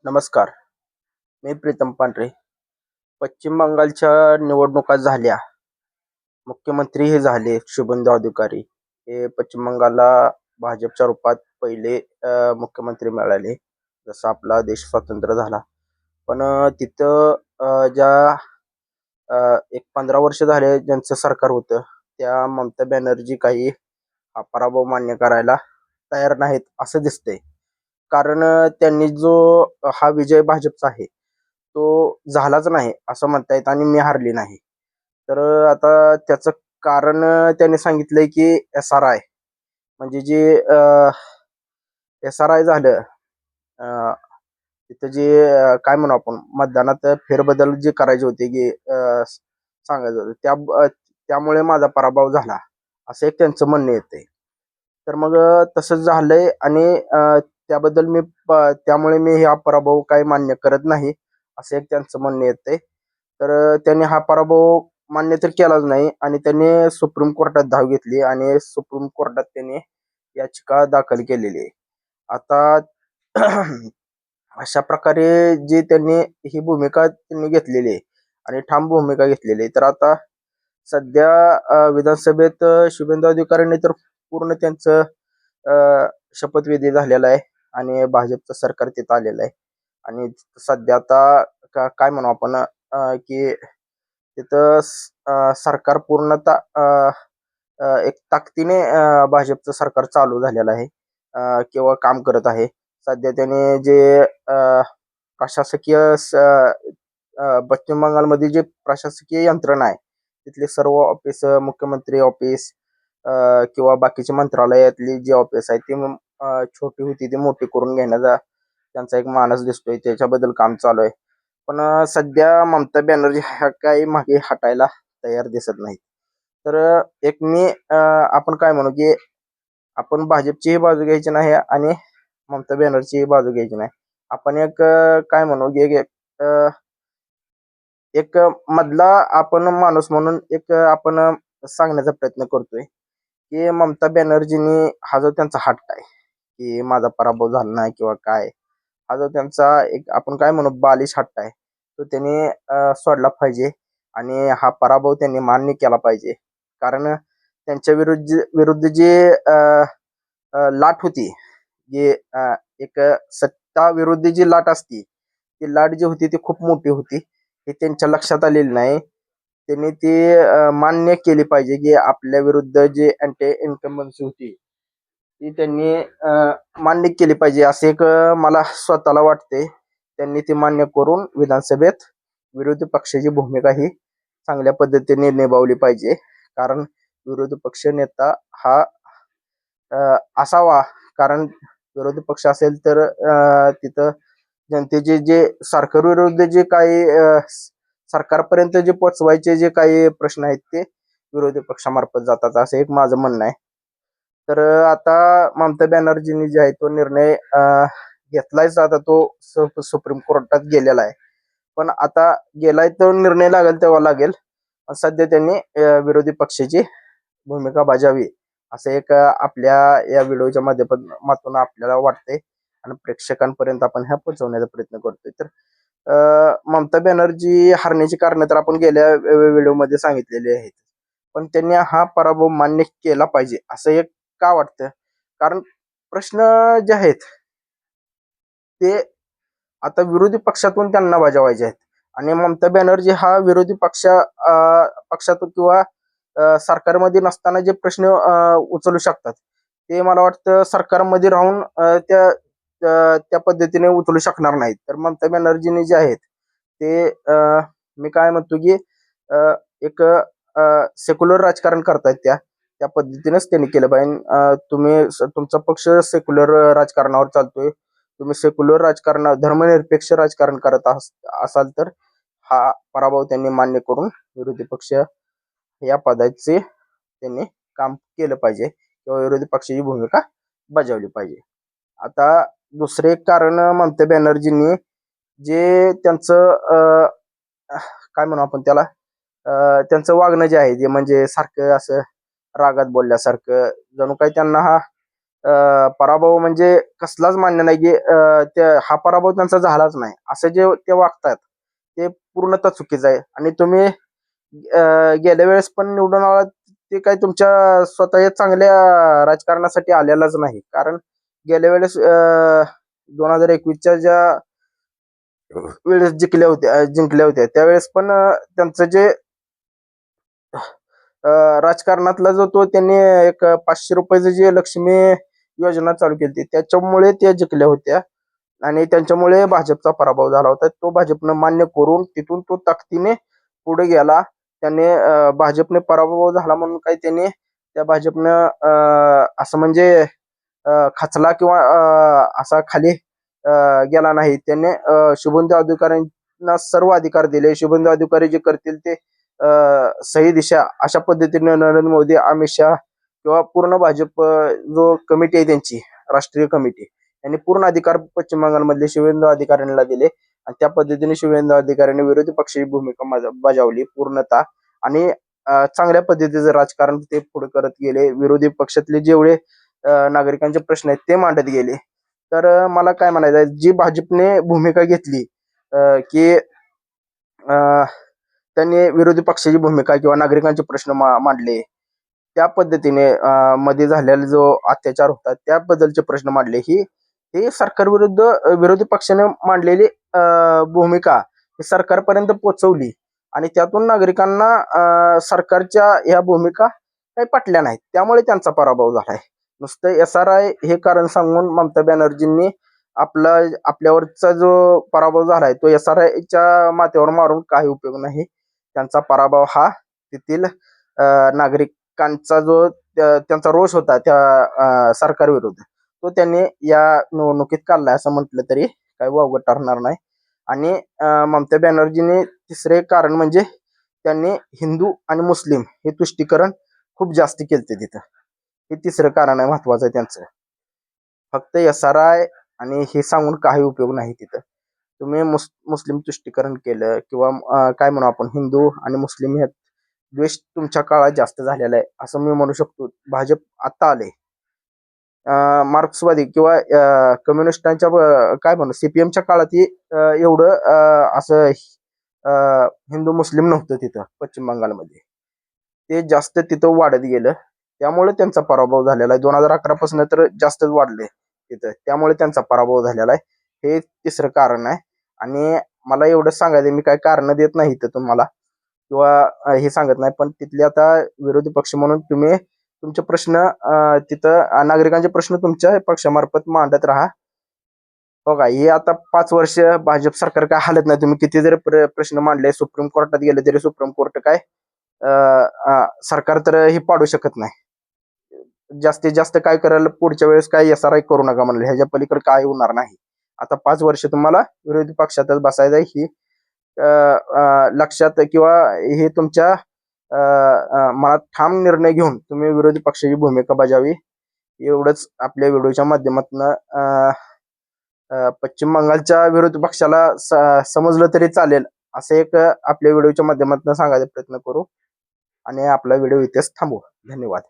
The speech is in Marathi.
नमस्कार. मी प्रीतम पांढरे. पश्चिम बंगालच्या निवडणुका झाल्या. मुख्यमंत्री हे झाले शुभेंदू अधिकारी. हे पश्चिम बंगालला भाजपच्या रूपात पहिले मुख्यमंत्री मिळाले, जसा आपला देश स्वतंत्र झाला. पण तिथं ज्या एक 15 वर्ष झाले ज्यांचं सरकार होतं, त्या ममता बॅनर्जी काही हा पराभव मान्य करायला तयार नाहीत असं दिसतंय. कारण त्यांनी जो हा विजय भाजपचा आहे, तो झालाच नाही असं म्हणता येत आणि मी हारली नाही. तर आता त्याचं कारण त्यांनी सांगितलंय की SRI म्हणजे जे SRI झालं, अ, तिथं जे काय म्हणू आपण मतदानात फेरबदल जे करायचे होते की सांगायचं होतं त्यामुळे माझा पराभव झाला असं एक त्यांचं म्हणणं येतंय. तर मग तसंच झालंय आणि त्याबद्दल त्यामुळे मी हा पराभव काही मान्य करत नाही असं एक त्यांचं म्हणणं येतंय. तर त्यांनी हा पराभव मान्य तर केलाच नाही आणि त्यांनी सुप्रीम कोर्टात धाव घेतली आणि सुप्रीम कोर्टात त्यांनी याचिका दाखल केलेली आहे. आता अशा प्रकारे जी ही भूमिका त्यांनी घेतलेली आहे आणि ठाम भूमिका घेतलेली आहे. तर आता सध्या विधानसभेत शुभेंदू अधिकाऱ्यांनी तर पूर्ण त्यांचं शपथविधी झालेला आहे आणि भाजपचं सरकार तिथं आलेलं आहे. आणि सध्या आता काय म्हणू आपण की तिथं सरकार पूर्णतः एक ताकदीने भाजपचं सरकार चालू झालेलं आहे किंवा काम करत आहे. सध्या त्याने जे प्रशासकीय पश्चिम बंगालमध्ये जे प्रशासकीय यंत्रणा आहे, तिथले सर्व ऑफिस, मुख्यमंत्री ऑफिस किंवा बाकीचे मंत्रालयातली जी ऑफिस आहे ती छोटी होती ती मोठी करून घेण्याचा त्यांचा एक मानस दिसतोय. त्याच्याबद्दल काम चालू आहे. पण सध्या ममता बॅनर्जी ह्या काही मागे हटायला तयार दिसत नाहीत. तर एक मी आपण काय म्हणू की आपण भाजपचीही बाजू घ्यायची नाही आणि ममता बॅनर्जीचीही बाजू घ्यायची नाही. आपण एक काय म्हणू की एक मधला आपण माणूस म्हणून एक आपण सांगण्याचा प्रयत्न करतोय की ममता बॅनर्जींनी हा जो त्यांचा हट्ट आहे की माझा पराभव झाला नाही किंवा काय, हा जो त्यांचा एक आपण काय म्हणू बालिश हट्ट आहे, तो त्यांनी सोडला पाहिजे आणि हा पराभव त्यांनी मान्य केला पाहिजे. कारण त्यांच्या विरुद्ध जी लाट होती, जी एक सत्ता विरुद्ध जी लाट असती, ती लाट जी होती ती खूप मोठी होती. हे त्यांच्या लक्षात आलेलं नाही. त्यांनी ती मान्य केली पाहिजे की आपल्या विरुद्ध जी अँटी इन्कम्बन्सी होती, ती त्यांनी मान्य केली पाहिजे असे एक मला स्वतःला वाटते. त्यांनी ती मान्य करून विधानसभेत विरोधी पक्षाची भूमिका ही चांगल्या पद्धतीने निभावली पाहिजे. कारण विरोधी पक्ष नेता हा असावा. कारण विरोधी पक्ष असेल तर तिथं जनतेचे जे सरकारविरुद्ध जे काही सरकारपर्यंत जे पोचवायचे जे काही प्रश्न आहेत ते विरोधी पक्षामार्फत जातात असं एक माझं म्हणणं आहे. तर आता ममता बॅनर्जींनी जे आहे तो निर्णय घेतलायच. आता तो सुप्रीम कोर्टात गेलेला आहे. पण आता गेलाय तो निर्णय लागेल तेव्हा लागेल. सध्या त्यांनी विरोधी पक्षाची भूमिका बजावी असं एक आपल्या या व्हिडिओच्या माध्यमातून आपल्याला वाटते आणि प्रेक्षकांपर्यंत आपण ह्या पोहोचवण्याचा प्रयत्न करतोय. तर ममता बॅनर्जी हारण्याची कारणं तर आपण गेल्या व्हिडिओमध्ये सांगितलेली आहेत. पण त्यांनी हा पराभव मान्य केला पाहिजे असं एक का वाटतं? कारण प्रश्न जे आहेत ते आता विरोधी पक्षातून त्यांना बजावायचे आहेत आणि ममता बॅनर्जी हा विरोधी पक्षातून किंवा सरकारमध्ये नसताना जे प्रश्न उचलू शकतात, ते मला वाटतं सरकारमध्ये राहून त्या पद्धतीने उचलू शकणार नाहीत. तर ममता बॅनर्जीने जे आहेत ते मी काय म्हणतो की एक सेक्युलर राजकारण करतायत त्या पद्धतीनेच त्यांनी केलं पाहिजे. तुमचा पक्ष सेक्युलर राजकारणावर चालतोय, तुम्ही सेक्युलर राजकारण धर्मनिरपेक्ष राजकारण करत असाल तर हा पराभव त्यांनी मान्य करून विरोधी पक्ष या पदाचे त्यांनी काम केलं पाहिजे किंवा विरोधी पक्षाची भूमिका बजावली पाहिजे. आता दुसरे कारण ममता बॅनर्जींनी जे त्यांचं काय म्हणू आपण त्याला त्यांचं वागणं जे आहे ते म्हणजे सारखं असं रागात बोलल्यासारखं, जणू काही त्यांना हा पराभव म्हणजे कसलाच मान्य नाही, की हा पराभव त्यांचा झालाच नाही. असं जे ते वागतात, ते पूर्णतः चुकीचं आहे. आणि तुम्ही गेल्या वेळेस पण निवडून आलात, ते काही तुमच्या स्वतःच्या चांगल्या राजकारणासाठी आलेलाच नाही. कारण गेल्या वेळेस 2021च्या ज्या वेळेस जिंकल्या होत्या त्यावेळेस पण त्यांचं जे राजकारणातला जो तो त्यांनी एक 500 रुपयाचं जे लक्ष्मी योजना चालू केली त्याच्यामुळे त्या जिंकल्या होत्या. आणि त्यांच्यामुळे भाजपचा पराभव झाला होता. तो भाजपनं मान्य करून तिथून तो ताकदीने पुढे गेला. त्याने भाजपने पराभव झाला म्हणून काही त्याने त्या भाजपनं असं म्हणजे खचला किंवा असा खाली गेला नाही. त्याने शुभेंदू अधिकाऱ्यांना सर्व अधिकार दिले. शुभेंदू अधिकारी जे करतील ते सही दिशा अशा पद्धतीने नरेंद्र मोदी, अमित शहा किंवा पूर्ण भाजप जो कमिटी आहे त्यांची राष्ट्रीय कमिटी, यांनी पूर्ण अधिकार पश्चिम बंगालमधले शुभेंदू अधिकाऱ्यांना दिले. आणि त्या पद्धतीने शुभेंदू अधिकाऱ्यांनी विरोधी पक्षाची भूमिका बजावली पूर्णतः. आणि चांगल्या पद्धतीचं राजकारण ते पुढे करत गेले. विरोधी पक्षातले जेवढे नागरिकांचे प्रश्न आहेत ते मांडत गेले. तर मला काय म्हणायचं आहे, जी भाजपने भूमिका घेतली की त्यांनी विरोधी पक्षाची भूमिका किंवा नागरिकांचे प्रश्न मांडले, त्या पद्धतीने मध्ये झालेला जो अत्याचार होता त्याबद्दलचे प्रश्न मांडले, ही सरकारविरुद्ध विरोधी पक्षाने मांडलेली भूमिका ही सरकारपर्यंत पोहोचवली. आणि त्यातून नागरिकांना सरकारच्या ह्या भूमिका काही पटल्या नाहीत. त्यामुळे त्यांचा पराभव झालाय. नुसतं SRI हे कारण सांगून ममता बॅनर्जींनी आपल्यावरचा जो पराभव झालाय तो SRIच्या माथ्यावर मारून काही उपयोग नाही. त्यांचा पराभव हा तेथील नागरिकांचा जो त्यांचा रोष होता त्या सरकारविरुद्ध, तो त्यांनी या निवडणुकीत काढलाय असं म्हटलं तरी काही वावगं ठरणार नाही. आणि ममता बॅनर्जीने तिसरे कारण म्हणजे त्यांनी हिंदू आणि मुस्लिम हे तुष्टीकरण खूप जास्त केलते तिथं. हे तिसरं कारण आहे महत्वाचं आहे त्यांचं. फक्त SRI आणि हे सांगून काही उपयोग नाही तिथं. तुम्ही मुस्लिम तुष्टीकरण केलं किंवा काय म्हणू आपण हिंदू आणि मुस्लिम हे द्वेष तुमच्या काळात जास्त झालेला आहे असं मी म्हणू शकतो. भाजप आता आले मार्क्सवादी किंवा कम्युनिस्टांच्या काय म्हणू CPMच्या काळातही एवढं असं हिंदू मुस्लिम नव्हतं तिथं पश्चिम बंगालमध्ये. ते जास्त तिथं वाढत गेलं. त्यामुळे त्यांचा पराभव झालेला आहे. 2011 पासून तर जास्तच वाढले तिथं. त्यामुळे त्यांचा पराभव झालेला आहे. हे तिसरं कारण आहे. आणि मला एवढंच सांगायचं, मी काही कारण देत नाही इथं तुम्हाला किंवा हे सांगत नाही, पण तिथले आता विरोधी पक्ष म्हणून तुम्ही तुमचे प्रश्न तिथं नागरिकांचे प्रश्न तुमच्या पक्षामार्फत मांडत राहा. बघा हे आता 5 वर्ष भाजप सरकार काय हालत नाही. तुम्ही किती जरी प्रश्न मांडले, सुप्रीम कोर्टात गेले तरी सुप्रीम कोर्ट काय सरकार तर हे पाडू शकत नाही. जास्तीत जास्त काय करायला पुढच्या वेळेस काय SRI करू नका म्हणलं, ह्याच्या पलीकडे काय होणार नाही. आता 5 वर्ष तुम्हाला विरोधी पक्षातच बसायचं आहे. ही लक्षात किंवा हे तुमच्या मनात ठाम निर्णय घेऊन तुम्ही विरोधी पक्षाची भूमिका बजावी. एवढंच आपल्या व्हिडिओच्या माध्यमातून पश्चिम बंगालच्या विरोधी पक्षाला समजलं तरी चालेल असं एक आपल्या व्हिडिओच्या माध्यमातून सांगायचा प्रयत्न करू. आणि आपला व्हिडिओ इथेच थांबवू. धन्यवाद.